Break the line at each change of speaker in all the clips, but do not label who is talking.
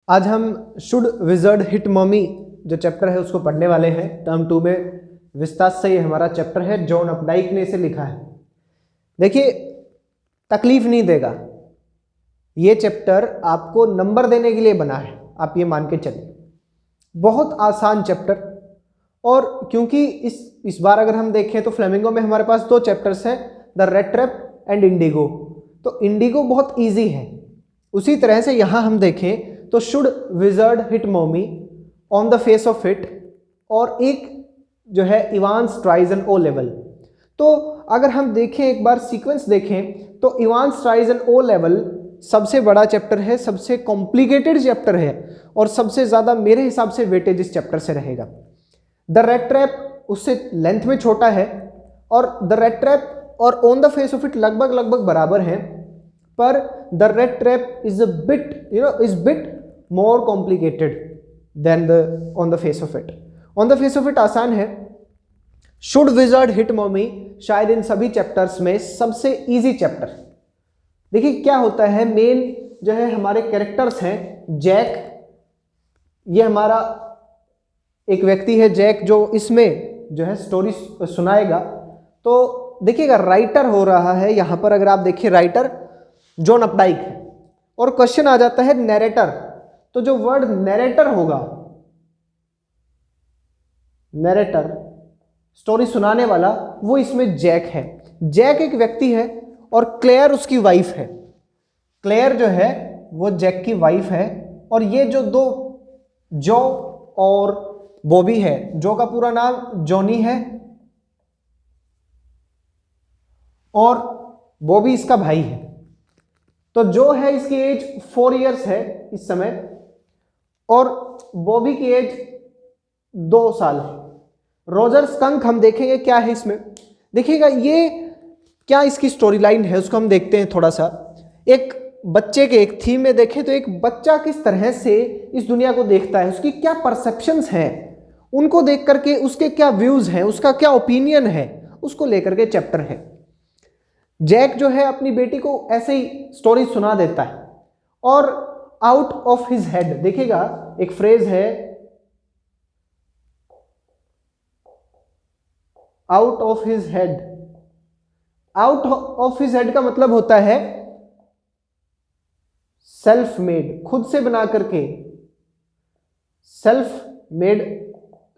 आज हम should wizard hit mommy जो चैप्टर है उसको पढ़ने वाले हैं। टर्म 2 में विस्तार से ये हमारा चैप्टर है। जॉन अपडाइक ने इसे लिखा है। देखिए, तकलीफ नहीं देगा, ये चैप्टर आपको नंबर देने के लिए बना है, आप ये मान के चलिए। बहुत आसान चैप्टर। और क्योंकि इस बार अगर हम देखें तो फ्लेमिंगो में हमारे पास 2 चैप्टर्स हैं, the rattrap and Indigo. तो इंडिगो बहुत इजी है। उसी तरह से यहाँ हम देखें तो should wizard hit mommy, on the face of it, और एक जो है Evans tries an O level. तो अगर हम देखें एक बार सीक्वेंस देखें तो Evans tries an O level सबसे बड़ा चैप्टर है, सबसे कॉम्प्लिकेटेड चैप्टर है और सबसे ज़्यादा मेरे हिसाब से वेटेज इस चैप्टर से रहेगा। द रेड ट्रैप उससे लेंथ में छोटा है और द रेड ट्रैप और on the face of it लगभग बराबर हैं, पर the red trap is a bit more complicated then the on the face of it. On the face of it आसान है। शुड विजर्ड हिट मॉमी शायद इन सभी chapters में सबसे इजी चैप्टर। देखिए क्या होता है, मेन जो है हमारे कैरेक्टर्स हैं जैक, ये हमारा एक व्यक्ति है जैक जो इसमें जो है स्टोरी सुनाएगा। तो देखिएगा राइटर हो रहा है यहाँ पर, अगर आप देखिए राइटर जॉन अपडाइक है और क्वेश्चन आ जाता है नैरेटर। तो जो वर्ड नैरेटर होगा, नैरेटर स्टोरी सुनाने वाला, वो इसमें जैक है। जैक एक व्यक्ति है और क्लेयर उसकी वाइफ है। क्लेयर जो है वो जैक की वाइफ है। और ये जो दो जो और बॉबी है, जो का पूरा नाम जॉनी है और बॉबी इसका भाई है। तो जो है इसकी एज 4 इयर्स है इस समय और बॉबी की एज 2 साल है। रोजर स्कंक हम देखेंगे क्या है इसमें। देखिएगा ये क्या इसकी स्टोरी लाइन है उसको हम देखते हैं थोड़ा सा। एक बच्चे के एक थीम में देखें तो एक बच्चा किस तरह से इस दुनिया को देखता है, उसकी क्या परसेप्शंस हैं, उनको देख करके उसके क्या व्यूज हैं, उसका क्या ओपिनियन है, उसको लेकर के चैप्टर है। जैक जो है अपनी बेटी को ऐसे ही स्टोरी सुना देता है और आउट ऑफ हिज हेड, देखिएगा एक फ्रेज है out of his head. Out of his head का मतलब होता है सेल्फ मेड, खुद से बना करके सेल्फ मेड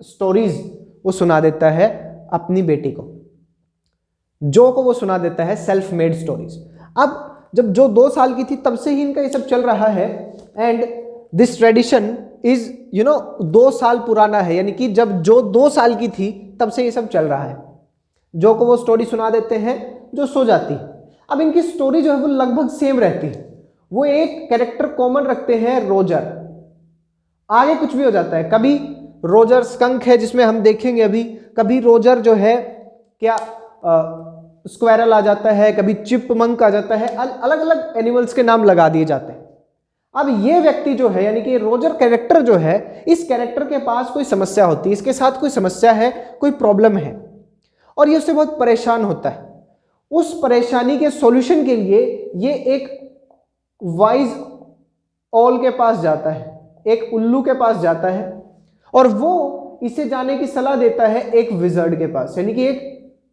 स्टोरीज वो सुना देता है अपनी बेटी को। जो को वो सुना देता है सेल्फ मेड स्टोरीज। अब जब जो 2 साल की थी तब से ही इनका ये सब चल रहा है। एंड दिस ट्रेडिशन इज 2 साल पुराना है, यानी कि जब जो 2 साल की थी तब से ये सब चल रहा है। जो को वो स्टोरी सुना देते हैं, जो सो जाती। अब इनकी स्टोरी जो है वो लगभग सेम रहती है। वो एक कैरेक्टर कॉमन रखते हैं, रोजर। आगे कुछ भी हो जाता है, कभी रोजर स्कंक है जिसमें हम देखेंगे अभी, कभी रोजर जो है क्या स्क्वायरल आ जाता है, कभी चिपमंक आ जाता है, अलग अलग एनिमल्स के नाम लगा दिए जाते हैं। अब ये व्यक्ति जो है यानी कि रोजर कैरेक्टर जो है, इस कैरेक्टर के पास कोई समस्या होती है, इसके साथ कोई समस्या है, कोई प्रॉब्लम है और ये उससे बहुत परेशान होता है। उस परेशानी के सॉल्यूशन के लिए ये एक वाइज ऑल के पास जाता है, एक उल्लू के पास जाता है और वो इसे जाने की सलाह देता है एक विजर्ड के पास, यानी कि एक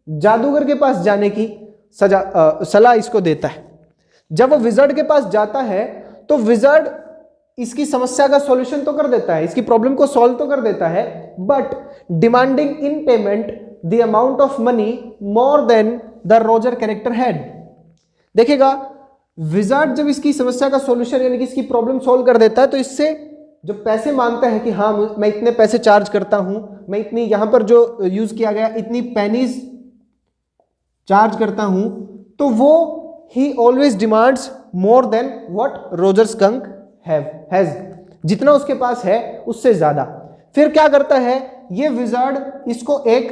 जादूगर के पास जाने की सलाह इसको देता है। जब वो विजर्ड के पास जाता है तो विजर्ड इसकी समस्या का सॉल्यूशन तो कर देता है, इसकी प्रॉब्लम को सॉल्व तो कर देता है, but demanding in payment the amount of money more than the Roger character had. देखिएगा विजर्ड जब इसकी समस्या का सॉल्यूशन यानी कि इसकी प्रॉब्लम सॉल्व कर देता है तो इससे जो पैसे मांगता है कि हाँ मैं इतने पैसे चार्ज करता हूं, मैं इतनी यहां पर जो यूज किया गया इतनी पेनीज चार्ज करता हूं, तो वो ही always demands more than what Roger skunk has, जितना उसके पास है उससे ज्यादा। फिर क्या करता है ये विजर्ड, इसको एक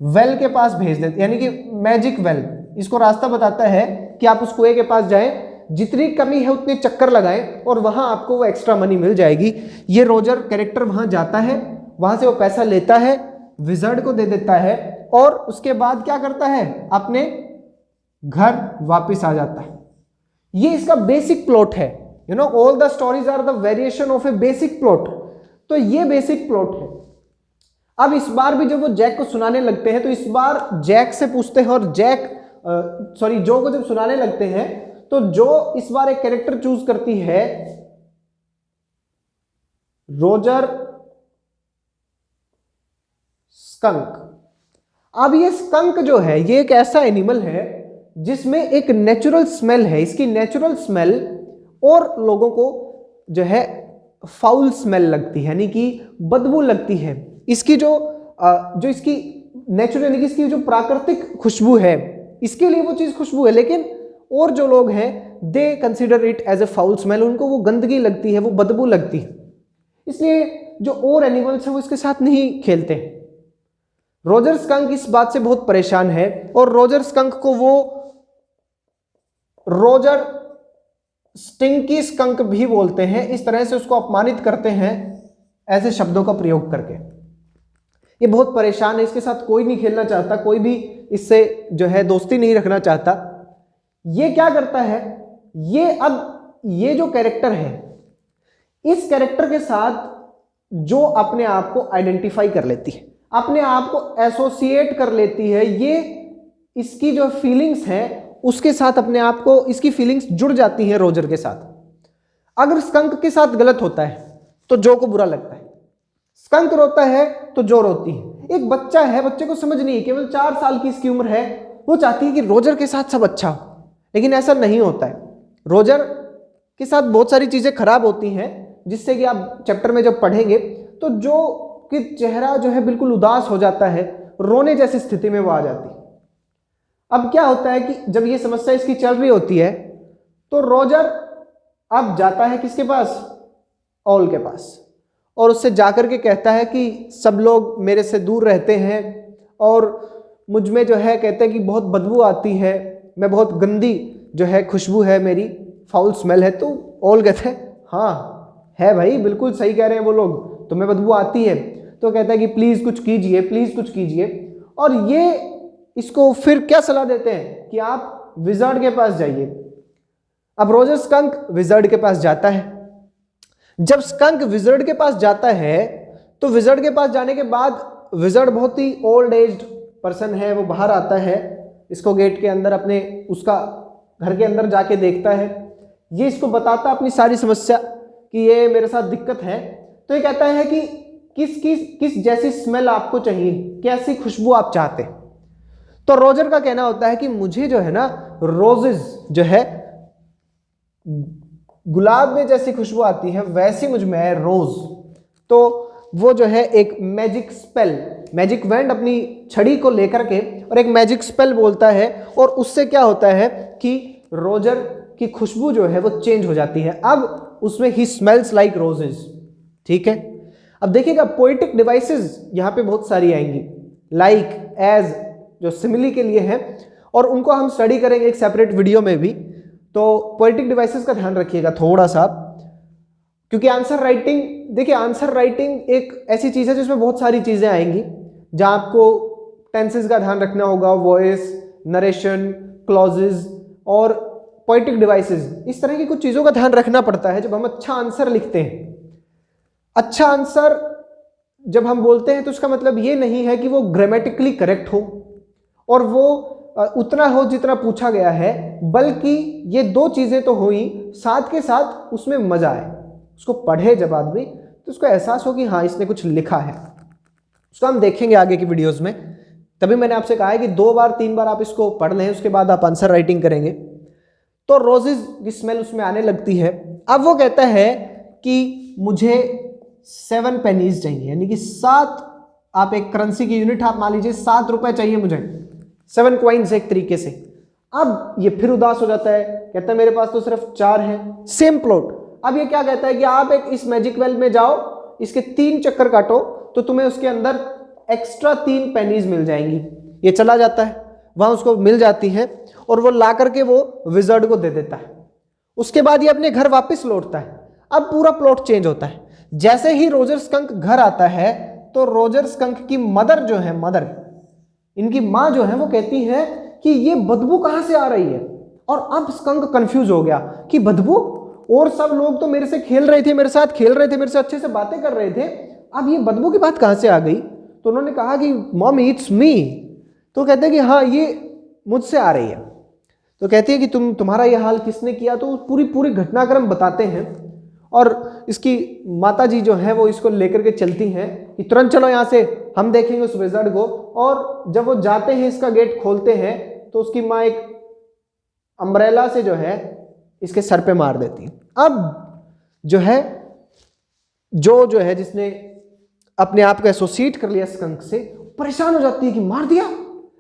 वेल के पास भेज देते, यानी कि मैजिक वेल, इसको रास्ता बताता है कि आप उस कुएं के पास जाएं, जितनी कमी है उतने चक्कर लगाएं और वहां आपको वो एक्स्ट्रा मनी मिल जाएगी। ये रोजर कैरेक्टर वहां जाता है, वहां से वो पैसा लेता है, विजर्ड को दे देता है और उसके बाद क्या करता है, अपने घर वापस आ जाता है। ये इसका बेसिक प्लॉट है। You know all the stories are the variation of a basic plot. तो ये बेसिक प्लॉट है। अब इस बार भी जब वो जैक को सुनाने लगते हैं तो इस बार जैक से पूछते हैं और जो को जब सुनाने लगते हैं तो जो इस बार एक कैरेक्टर चूज करती है रोजर स्कंक। अब ये स्कंक जो है ये एक ऐसा एनिमल है जिसमें एक नेचुरल स्मेल है। इसकी नेचुरल स्मेल और लोगों को जो है फाउल स्मेल लगती है, यानी कि बदबू लगती है। इसकी जो इसकी नेचुरल यानी कि इसकी जो प्राकृतिक खुशबू है इसके लिए वो चीज खुशबू है, लेकिन और जो लोग हैं they consider it as a foul smell, उनको वो गंदगी लगती है, वो बदबू लगती है। इसलिए जो और एनिमल्स हैं वो इसके साथ नहीं खेलते। रोजर स्कंक इस बात से बहुत परेशान है और रोजर स्कंक को वो रोजर स्टिंकी स्कंक भी बोलते हैं। इस तरह से उसको अपमानित करते हैं ऐसे शब्दों का प्रयोग करके। ये बहुत परेशान है, इसके साथ कोई नहीं खेलना चाहता, कोई भी इससे जो है दोस्ती नहीं रखना चाहता। ये क्या करता है, ये जो कैरेक्टर है इस कैरेक्टर के साथ जो अपने आप को आइडेंटिफाई कर लेती है, अपने आप को एसोसिएट कर लेती है, ये इसकी जो फीलिंग्स हैं उसके साथ अपने आप को, इसकी फीलिंग्स जुड़ जाती हैं रोजर के साथ। अगर स्कंक के साथ गलत होता है तो जो को बुरा लगता है, स्कंक रोता है तो जो रोती है। एक बच्चा है, बच्चे को समझ नहीं है, केवल 4 साल की इसकी उम्र है, वो चाहती है कि रोजर के साथ सब अच्छा हो, लेकिन ऐसा नहीं होता है। रोजर के साथ बहुत सारी चीजें खराब होती हैं जिससे कि आप चैप्टर में जब पढ़ेंगे तो जो कि चेहरा जो है बिल्कुल उदास हो जाता है, रोने जैसी स्थिति में वो आ जाती है। अब क्या होता है कि जब ये समस्या इसकी चल रही होती है तो रोजर अब जाता है किसके पास, ऑल के पास, और उससे जाकर के कहता है कि सब लोग मेरे से दूर रहते हैं और मुझ में जो है कहते हैं कि बहुत बदबू आती है, मैं बहुत गंदी जो है खुशबू है मेरी, फाउल स्मेल है। तो ऑल कहते हैं हाँ है भाई, बिल्कुल सही कह रहे हैं वो लोग, तुम्हें बदबू आती है। तो कहता है कि प्लीज कुछ कीजिए, प्लीज कुछ कीजिए। और ये इसको फिर क्या सलाह देते हैं कि आप विज़ार्ड के पास जाइए। अब रोजर स्कंक विज़ार्ड के पास जाता है। जब स्कंक विज़ार्ड के पास जाता है तो विज़ार्ड के पास जाने के बाद विज़ार्ड बहुत ही ओल्ड एज्ड पर्सन है, वो बाहर आता है, इसको गेट के अंदर अपने उसका घर के अंदर जाके देखता है। ये इसको बताता अपनी सारी समस्या कि ये मेरे साथ दिक्कत है। तो ये कहता है कि किस जैसी स्मेल आपको चाहिए, कैसी खुशबू आप चाहते हैं। तो रोजर का कहना होता है कि मुझे जो है ना रोजेस जो है गुलाब में जैसी खुशबू आती है वैसी मुझ में है रोज। तो वो जो है एक मैजिक स्पेल, मैजिक वैंड अपनी छड़ी को लेकर के और एक मैजिक स्पेल बोलता है और उससे क्या होता है कि रोजर की खुशबू जो है वो चेंज हो जाती है। अब उसमें ही स्मेल्स लाइक रोजेस। ठीक है, अब देखिएगा पोएटिक डिवाइसेस यहाँ पे बहुत सारी आएंगी, लाइक एज जो सिमिली के लिए है, और उनको हम स्टडी करेंगे एक सेपरेट वीडियो में भी। तो पोएटिक डिवाइसेस का ध्यान रखिएगा थोड़ा सा, क्योंकि आंसर राइटिंग, देखिए आंसर राइटिंग एक ऐसी चीज़ है जिसमें बहुत सारी चीज़ें आएंगी, जहाँ आपको टेंसेस का ध्यान रखना होगा, वॉइस, नरेशन, क्लॉजेज और पोएटिक डिवाइसेस, इस तरह की कुछ चीज़ों का ध्यान रखना पड़ता है जब हम अच्छा आंसर लिखते हैं। अच्छा आंसर जब हम बोलते हैं तो उसका मतलब ये नहीं है कि वो ग्रामेटिकली करेक्ट हो और वो उतना हो जितना पूछा गया है, बल्कि ये दो चीज़ें तो हुई, साथ के साथ उसमें मज़ा आए, उसको पढ़े जब आदमी तो उसको एहसास हो कि हाँ इसने कुछ लिखा है। उसको हम देखेंगे आगे की वीडियोस में। तभी मैंने आपसे कहा है कि 2 बार 3 बार आप इसको पढ़ लें, उसके बाद आप आंसर राइटिंग करेंगे। तो रोजेज की स्मेल उसमें आने लगती है। अब वो कहता है कि मुझे 7 पेनीज चाहिए, यानी कि 7, आप एक करेंसी की यूनिट आप मान लीजिए 7 रुपए चाहिए मुझे, 7 कॉइन्स एक तरीके से। अब ये फिर उदास हो जाता है, कहता है मेरे पास तो सिर्फ 4 हैं, सेम प्लॉट। अब ये क्या कहता है कि आप एक इस मैजिक वेल में जाओ, इसके 3 चक्कर काटो तो तुम्हें उसके अंदर एक्स्ट्रा 3 पेनीज मिल जाएंगी। ये चला जाता है, वहां उसको मिल जाती है और वो ला करके वो विज़ार्ड को दे देता है। उसके बाद ये अपने घर वापस लौटता है। अब पूरा प्लॉट चेंज होता है। जैसे ही रोजर स्कंक घर आता है तो रोजर स्कंक की मदर जो है, मदर इनकी माँ जो है वो कहती है कि ये बदबू कहाँ से आ रही है। और अब स्कंक कंफ्यूज हो गया कि बदबू, और सब लोग तो मेरे से खेल रहे थे, मेरे साथ खेल रहे थे, मेरे से अच्छे से बातें कर रहे थे, अब ये बदबू की बात कहाँ से आ गई? तो उन्होंने कहा कि मॉमी इट्स मी। तो कहते हैं कि हाँ ये मुझसे आ रही है। तो कहती है कि तुम्हारा ये हाल किसने किया? तो पूरी घटनाक्रम बताते हैं और इसकी माता जी जो है वो इसको लेकर के चलती हैं कि तुरंत चलो यहाँ से, हम देखेंगे उस विज़र्ड को। और जब वो जाते हैं, इसका गेट खोलते हैं, तो उसकी माँ एक अम्ब्रेला से जो है इसके सर पे मार देती है। अब जो है जो है जिसने अपने आप को एसोसिएट कर लिया स्कंक से, परेशान हो जाती है कि मार दिया,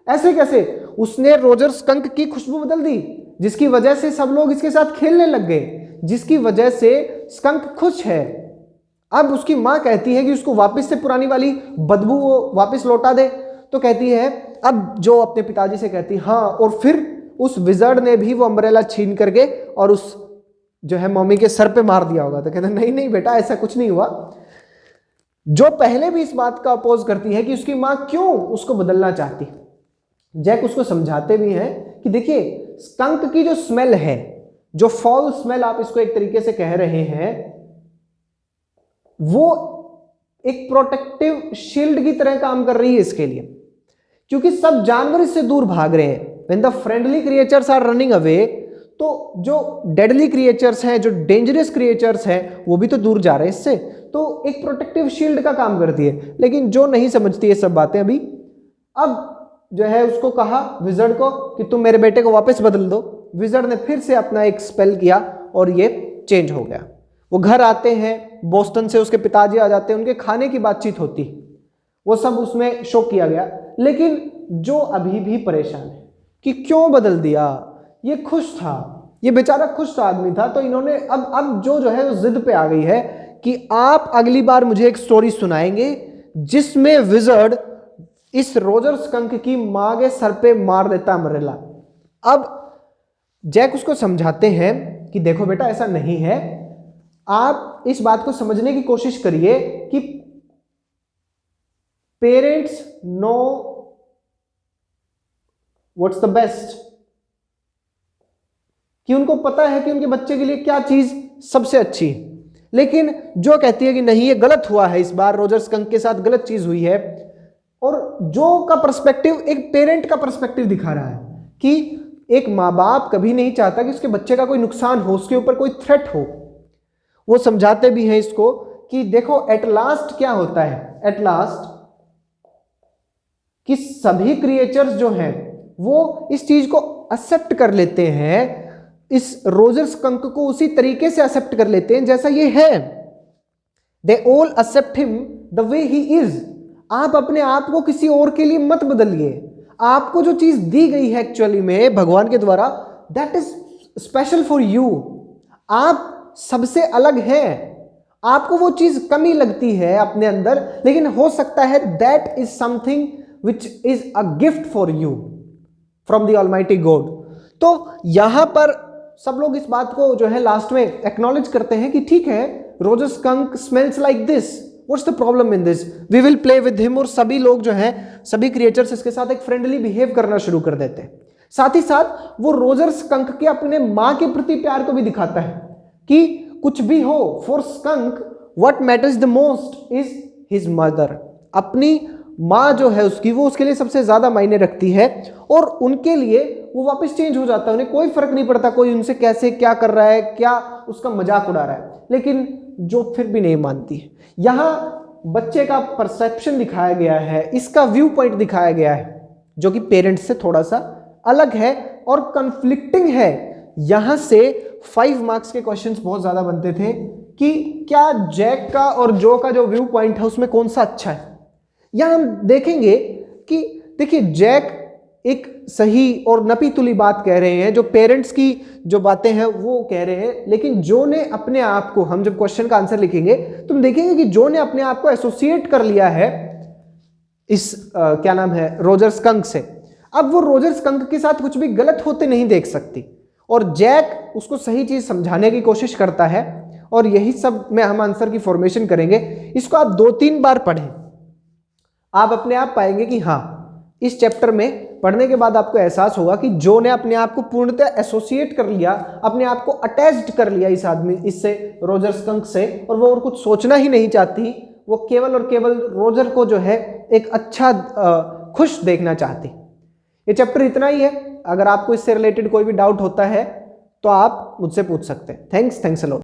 ऐसे कैसे? उसने रोजर स्कंक की खुशबू बदल दी, जिसकी वजह से सब लोग इसके साथ खेलने लग गए, जिसकी वजह से स्कंक खुश है। अब उसकी माँ कहती है कि उसको वापस से पुरानी वाली बदबू वो वापस लौटा दे। तो कहती है, अब जो अपने पिताजी से कहती है हाँ, और फिर उस विज़र्ड ने भी वो अम्ब्रेला छीन करके और उस जो है मम्मी के सर पे मार दिया होगा। तो कहते नहीं नहीं बेटा, ऐसा कुछ नहीं हुआ। जो पहले भी इस बात का अपोज करती है कि उसकी माँ क्यों उसको बदलना चाहती। जैक उसको समझाते भी हैं कि देखिए, स्कंक की जो स्मेल है, जो फॉल स्मेल आप इसको एक तरीके से कह रहे हैं, वो एक प्रोटेक्टिव शील्ड की तरह काम कर रही है इसके लिए, क्योंकि सब जानवर इससे दूर भाग रहे हैं। When the friendly creatures are running away, तो जो डेडली क्रिएचर्स हैं, जो डेंजरस क्रिएचर्स हैं, वो भी तो दूर जा रहे हैं इससे। तो एक प्रोटेक्टिव शील्ड का काम करती है। लेकिन जो नहीं समझती ये सब बातें अभी, अब जो है उसको कहा विज़र्ड को कि तुम मेरे बेटे को वापस बदल दो। विज़र्ड ने फिर से अपना एक स्पेल किया और ये चेंज हो गया। वो घर आते हैं, बोस्टन से उसके पिताजी आ जाते हैं, उनके खाने की बातचीत होती, वो सब उसमें शो किया गया। लेकिन जो अभी भी परेशान है कि क्यों बदल दिया, ये खुश था, ये बेचारा खुश आदमी था। तो इन्होंने अब जो है वो जिद पे आ गई है कि आप अगली बार मुझे एक स्टोरी सुनाएंगे जिसमें विज़र्ड इस रोजर स्कंक की मां के सर पे मार देता अम्ब्रेला। अब जैक उसको समझाते हैं कि देखो बेटा, ऐसा नहीं है, आप इस बात को समझने की कोशिश करिए कि parents know what's the best, कि उनको पता है कि उनके बच्चे के लिए क्या चीज सबसे अच्छी है। लेकिन जो कहती है कि नहीं, ये गलत हुआ है, इस बार रोजर स्कंक के साथ गलत चीज हुई है। और जो का पर्सपेक्टिव एक पेरेंट का पर्सपेक्टिव दिखा रहा है कि एक माँ बाप कभी नहीं चाहता कि उसके बच्चे का कोई नुकसान हो, उसके ऊपर कोई थ्रेट हो। वो समझाते भी हैं इसको कि देखो एट लास्ट क्या होता है, एट लास्ट कि सभी क्रिएचर्स जो हैं वो इस चीज को एक्सेप्ट कर लेते हैं, इस रोजर स्कंक को उसी तरीके से एक्सेप्ट कर लेते हैं जैसा ये है। They all except him the way he is. आप अपने आप को किसी और के लिए मत बदलिए। आपको जो चीज दी गई है एक्चुअली में भगवान के द्वारा, that is special for you. आप सबसे अलग हैं। आपको वो चीज कमी लगती है अपने अंदर, लेकिन हो सकता है that is something which is a gift for you from the almighty God. तो यहां पर सब लोग इस बात को जो है लास्ट में एक्नॉलेज करते हैं कि ठीक है, Roger skunk smells like this, what's the problem in this, we will play with him. और सभी लोग जो हैं, सभी क्रिएचर्स इसके साथ एक फ्रेंडली बिहेव करना शुरू कर देते हैं। साथ ही साथ वो रोजर स्कंक के अपने मां के प्रति प्यार को भी दिखाता है कि कुछ भी हो, for skunk what matters the most is his mother. अपनी माँ जो है उसकी, वो उसके लिए सबसे ज्यादा मायने रखती है। और उनके लिए वो वापस चेंज हो जाता है, उन्हें कोई फर्क नहीं पड़ता कोई उनसे कैसे क्या कर रहा है, क्या उसका मजाक उड़ा रहा है। लेकिन जो फिर भी नहीं मानती है। यहां बच्चे का परसेप्शन दिखाया गया है, इसका व्यू पॉइंट दिखाया गया है, जो कि पेरेंट्स से थोड़ा सा अलग है और कंफ्लिक्टिंग है। यहां से 5 मार्क्स के क्वेश्चंस बहुत ज्यादा बनते थे कि क्या जैक का और जो का जो व्यू पॉइंट है उसमें कौन सा अच्छा है। यहां हम देखेंगे कि देखिए, जैक एक सही और नपी तुली बात कह रहे हैं, जो पेरेंट्स की जो बातें हैं वो कह रहे हैं। लेकिन जो ने अपने आप को, हम जब क्वेश्चन का आंसर लिखेंगे तुम देखेंगे कि जो ने अपने आप को एसोसिएट कर लिया है इस क्या नाम है, रोजर स्कंक से। अब वो रोजर स्कंक के साथ कुछ भी गलत होते नहीं देख सकती, और जैक उसको सही चीज समझाने की कोशिश करता है। और यही सब में हम आंसर की फॉर्मेशन करेंगे। इसको आप 2-3 बार पढ़ें, आप अपने आप पाएंगे कि हाँ, इस चैप्टर में पढ़ने के बाद आपको एहसास होगा कि जो ने अपने आप को पूर्णतः एसोसिएट कर लिया, अपने आप को अटैच्ड कर लिया इस आदमी इससे, रोजर स्कंक से, और वो और कुछ सोचना ही नहीं चाहती, वो केवल और केवल रोजर को जो है एक अच्छा खुश देखना चाहती। ये चैप्टर इतना ही है। अगर आपको इससे रिलेटेड कोई भी डाउट होता है तो आप मुझसे पूछ सकते हैं। Thanks a lot.